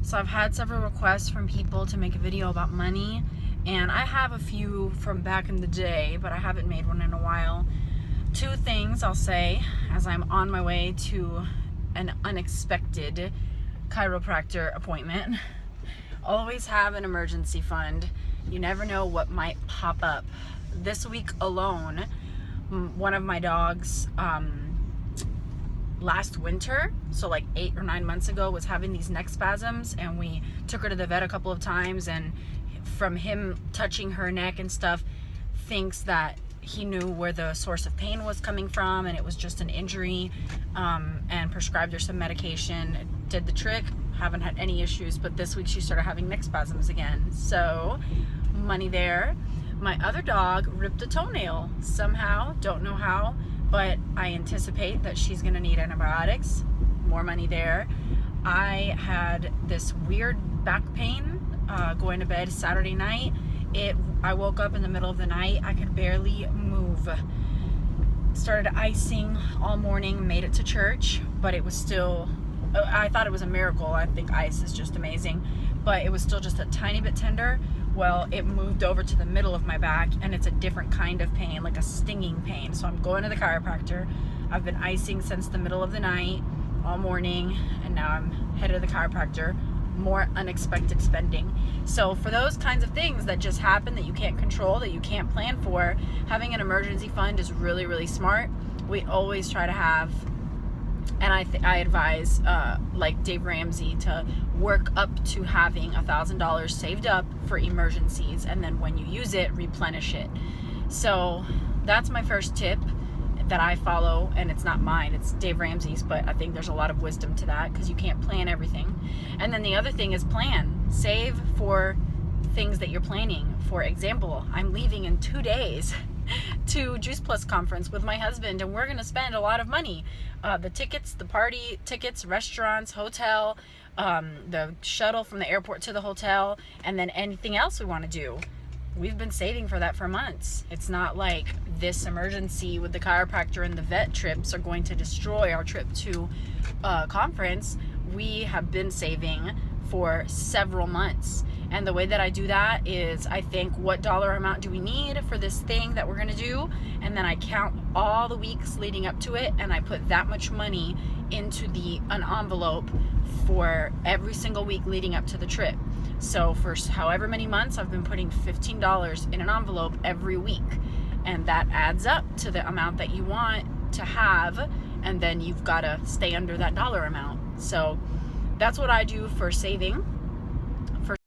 So I've had several requests from people to make a video about money, and I have a few from back in the day, but I haven't made one in a while. Two things I'll say as I'm on my way to an unexpected chiropractor appointment. Always have an emergency fund. You never know what might pop up. This week alone, one of my dogs last winter, so like 8 or 9 months ago, was having these neck spasms, and we took her to the vet a couple of times, and from him touching her neck and stuff, thinks that he knew where the source of pain was coming from, and it was just an injury, and prescribed her some medication. It did the trick. Haven't had any issues, but this week she started having neck spasms again, so money there. My other dog ripped a toenail somehow, don't know how, but I anticipate that she's gonna need antibiotics. More money there. I had this weird back pain going to bed Saturday night. I woke up in the middle of the night. I could barely move. Started icing all morning, made it to church, but it was still, I thought it was a miracle. I think ice is just amazing, but it was still just a tiny bit tender. Well, it moved over to the middle of my back, and it's a different kind of pain, like a stinging pain. So I'm going to the chiropractor. I've been icing since the middle of the night all morning, and now I'm headed to the chiropractor. More unexpected spending. So for those kinds of things that just happen, that you can't control, that you can't plan for, having an emergency fund is really, really smart. We always try to have, and I advise like Dave Ramsey, to work up to having $1,000 saved up for emergencies, and then when you use it, replenish it. So that's my first tip that I follow, and it's not mine, it's Dave Ramsey's, but I think there's a lot of wisdom to that because you can't plan everything. And then the other thing is plan. Save for things that you're planning. For example, I'm leaving in 2 days to Juice Plus conference with my husband, and we're gonna spend a lot of money. The tickets, the party tickets, restaurants, hotel, the shuttle from the airport to the hotel, and then anything else we want to do. We've been saving for that for months. It's not like this emergency with the chiropractor and the vet trips are going to destroy our trip to conference. We have been saving for several months. And the way that I do that is I think, what dollar amount do we need for this thing that we're gonna do? And then I count all the weeks leading up to it, and I put that much money into an envelope for every single week leading up to the trip. So for however many months, I've been putting $15 in an envelope every week. And that adds up to the amount that you want to have, and then you've gotta stay under that dollar amount. So that's what I do for saving.